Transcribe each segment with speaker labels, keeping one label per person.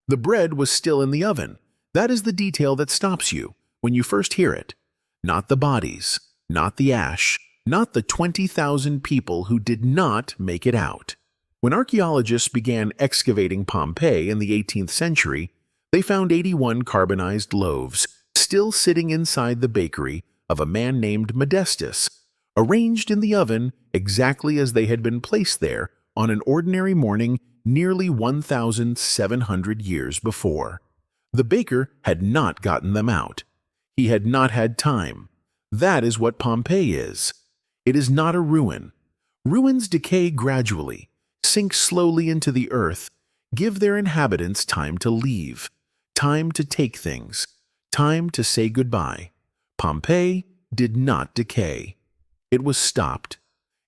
Speaker 1: The bread was still in the oven. That is the detail that stops you when you first hear it. Not the bodies, not the ash, not the 20,000 people who did not make it out. When archaeologists began excavating Pompeii in the 18th century, they found 81 carbonized loaves still sitting inside the bakery of a man named Modestus, arranged in the oven exactly as they had been placed there on an ordinary morning nearly 1,700 years before. The baker had not gotten them out. He had not had time. That is what Pompeii is. It is not a ruin. Ruins decay gradually, sink slowly into the earth, give their inhabitants time to leave, time to take things, time to say goodbye. Pompeii did not decay. It was stopped.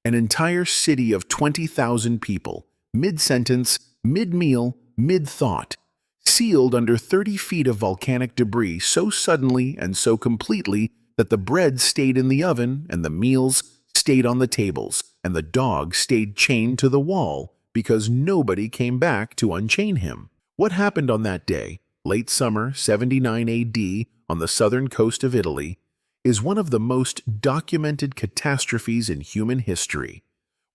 Speaker 1: An entire city of 20,000 people, mid-sentence, mid-meal, mid-thought, sealed under 30 feet of volcanic debris so suddenly and so completely that the bread stayed in the oven and the meals stayed on the tables and the dog stayed chained to the wall because nobody came back to unchain him. What happened on that day, late summer 79 AD, on the southern coast of Italy, is one of the most documented catastrophes in human history.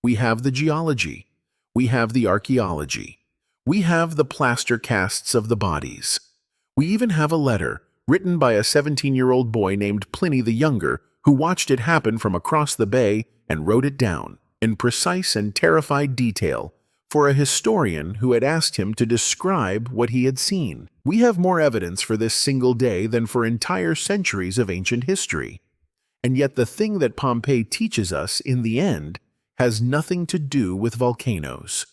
Speaker 1: We have the geology. We have the archaeology. We have the plaster casts of the bodies. We even have a letter written by a 17-year-old boy named Pliny the Younger who watched it happen from across the bay and wrote it down in precise and terrified detail for a historian who had asked him to describe what he had seen. We have more evidence for this single day than for entire centuries of ancient history. And yet the thing that Pompeii teaches us in the end has nothing to do with volcanoes.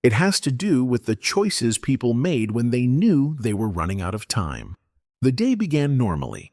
Speaker 1: It has to do with the choices people made when they knew they were running out of time. The day began normally.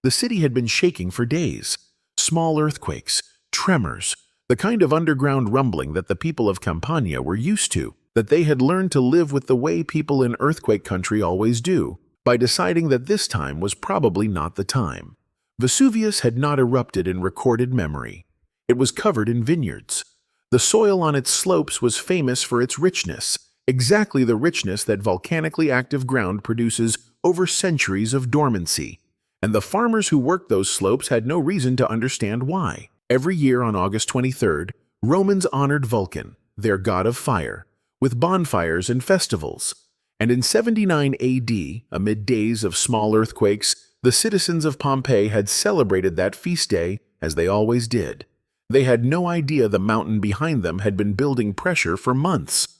Speaker 1: The city had been shaking for days. Small earthquakes, tremors, the kind of underground rumbling that the people of Campania were used to, that they had learned to live with the way people in earthquake country always do, by deciding that this time was probably not the time. Vesuvius had not erupted in recorded memory. It was covered in vineyards. The soil on its slopes was famous for its richness, exactly the richness that volcanically active ground produces over centuries of dormancy. And the farmers who worked those slopes had no reason to understand why. Every year on August 23rd, Romans honored Vulcan, their god of fire, with bonfires and festivals. And in 79 AD, amid days of small earthquakes, the citizens of Pompeii had celebrated that feast day as they always did. They had no idea the mountain behind them had been building pressure for months.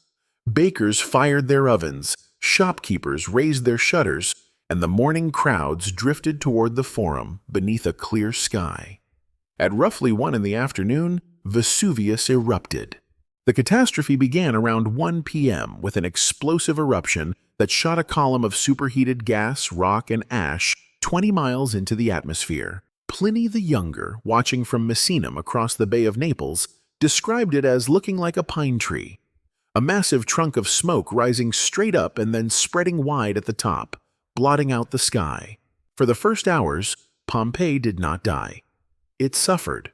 Speaker 1: Bakers fired their ovens, shopkeepers raised their shutters, and the morning crowds drifted toward the Forum beneath a clear sky. At roughly 1 in the afternoon, Vesuvius erupted. The catastrophe began around 1 p.m. with an explosive eruption that shot a column of superheated gas, rock, and ash 20 miles into the atmosphere. Pliny the Younger, watching from Misenum across the Bay of Naples, described it as looking like a pine tree. A massive trunk of smoke rising straight up and then spreading wide at the top, blotting out the sky. For the first hours, Pompeii did not die. It suffered.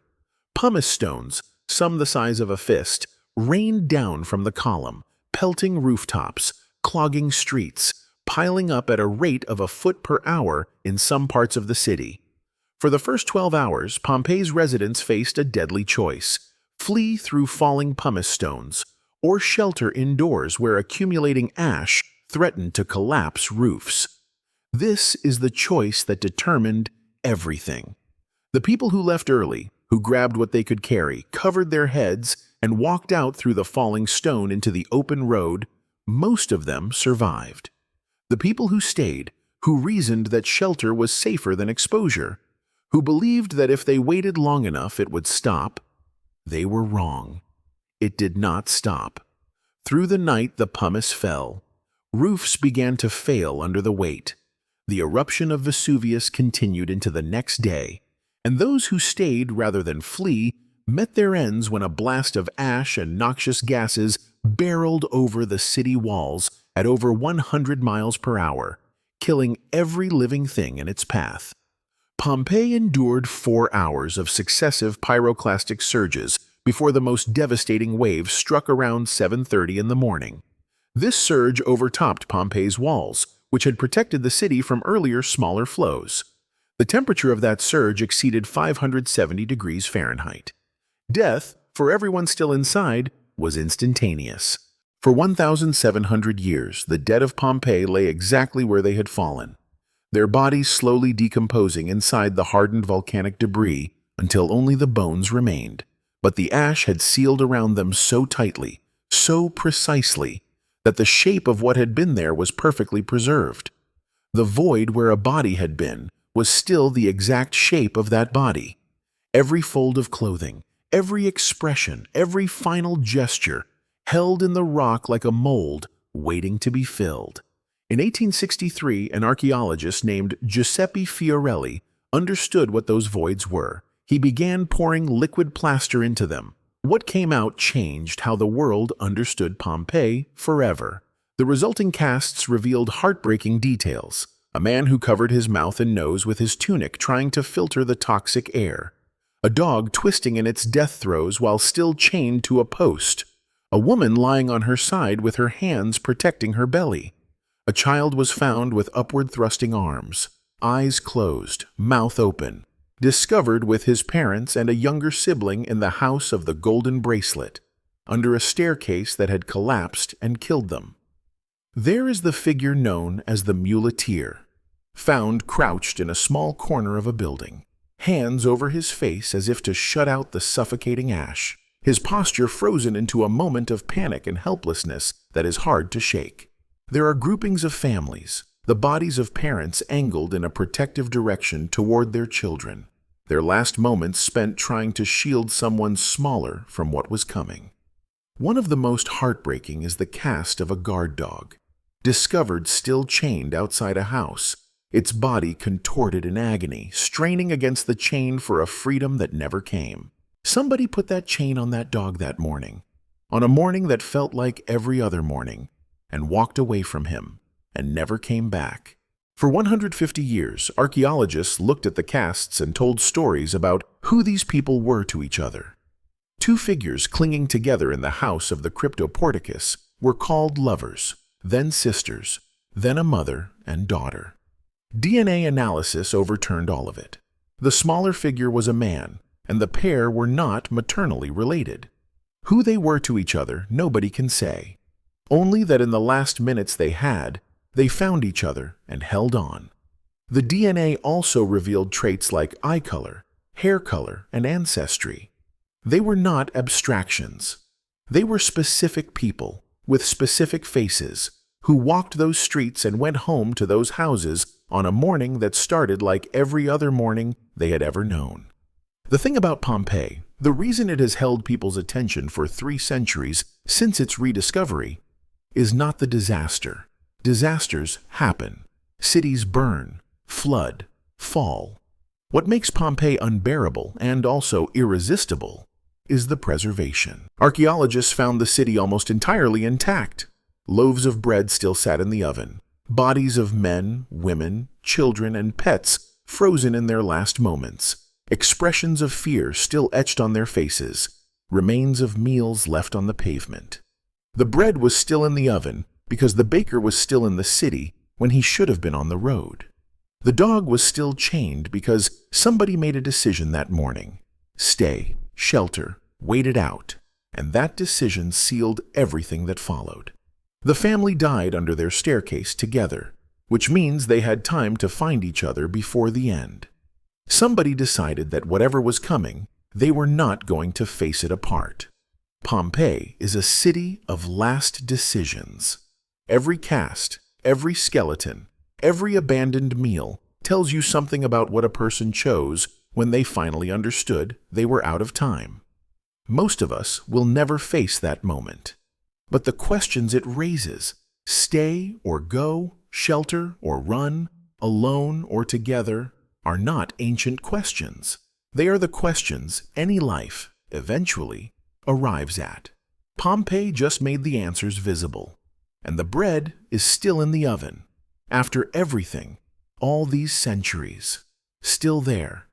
Speaker 1: Pumice stones, some the size of a fist, rained down from the column, pelting rooftops, clogging streets, piling up at a rate of a foot per hour in some parts of the city. For the first 12 hours, Pompeii's residents faced a deadly choice: flee through falling pumice stones, or shelter indoors where accumulating ash threatened to collapse roofs. This is the choice that determined everything. The people who left early, who grabbed what they could carry, covered their heads, and walked out through the falling stone into the open road, most of them survived. The people who stayed, who reasoned that shelter was safer than exposure, who believed that if they waited long enough it would stop, they were wrong. It did not stop. Through the night the pumice fell. Roofs began to fail under the weight. The eruption of Vesuvius continued into the next day, and those who stayed rather than flee met their ends when a blast of ash and noxious gases barreled over the city walls at over 100 miles per hour, killing every living thing in its path. Pompeii endured 4 hours of successive pyroclastic surges before the most devastating wave struck around 7:30 in the morning. This surge overtopped Pompeii's walls, which had protected the city from earlier smaller flows. The temperature of that surge exceeded 570 degrees Fahrenheit. Death, for everyone still inside, was instantaneous. For 1,700 years, the dead of Pompeii lay exactly where they had fallen, their bodies slowly decomposing inside the hardened volcanic debris until only the bones remained. But the ash had sealed around them so tightly, so precisely, that the shape of what had been there was perfectly preserved. The void where a body had been was still the exact shape of that body. Every fold of clothing, every expression, every final gesture, held in the rock like a mold waiting to be filled. In 1863, an archaeologist named Giuseppe Fiorelli understood what those voids were. He began pouring liquid plaster into them. What came out changed how the world understood Pompeii forever. The resulting casts revealed heartbreaking details. A man who covered his mouth and nose with his tunic trying to filter the toxic air. A dog twisting in its death throes while still chained to a post. A woman lying on her side with her hands protecting her belly. A child was found with upward thrusting arms, eyes closed, mouth open, discovered with his parents and a younger sibling in the house of the golden bracelet, under a staircase that had collapsed and killed them. There is the figure known as the muleteer, found crouched in a small corner of a building, hands over his face as if to shut out the suffocating ash, his posture frozen into a moment of panic and helplessness that is hard to shake. There are groupings of families, the bodies of parents angled in a protective direction toward their children, their last moments spent trying to shield someone smaller from what was coming. One of the most heartbreaking is the cast of a guard dog, discovered still chained outside a house, its body contorted in agony, straining against the chain for a freedom that never came. Somebody put that chain on that dog that morning, on a morning that felt like every other morning, and walked away from him, and never came back. For 150 years, archaeologists looked at the casts and told stories about who these people were to each other. Two figures clinging together in the house of the Cryptoporticus were called lovers, then sisters, then a mother and daughter. DNA analysis overturned all of it. The smaller figure was a man, and the pair were not maternally related. Who they were to each other, nobody can say. Only that in the last minutes they found each other and held on. The DNA also revealed traits like eye color, hair color, and ancestry. They were not abstractions. They were specific people with specific faces who walked those streets and went home to those houses on a morning that started like every other morning they had ever known. The thing about Pompeii, the reason it has held people's attention for 3 centuries since its rediscovery, is not the disaster. Disasters happen. Cities burn, flood, fall. What makes Pompeii unbearable and also irresistible is the preservation. Archaeologists found the city almost entirely intact. Loaves of bread still sat in the oven. Bodies of men, women, children, and pets frozen in their last moments. Expressions of fear still etched on their faces. Remains of meals left on the pavement. The bread was still in the oven because the baker was still in the city when he should have been on the road. The dog was still chained because somebody made a decision that morning. Stay, shelter, wait it out. And that decision sealed everything that followed. The family died under their staircase together, which means they had time to find each other before the end. Somebody decided that whatever was coming, they were not going to face it apart. Pompeii is a city of last decisions. Every cast, every skeleton, every abandoned meal tells you something about what a person chose when they finally understood they were out of time. Most of us will never face that moment. But the questions it raises, stay or go, shelter or run, alone or together, are not ancient questions. They are the questions any life, eventually, arrives at. Pompeii just made the answers visible, and the bread is still in the oven. After everything, all these centuries, still there,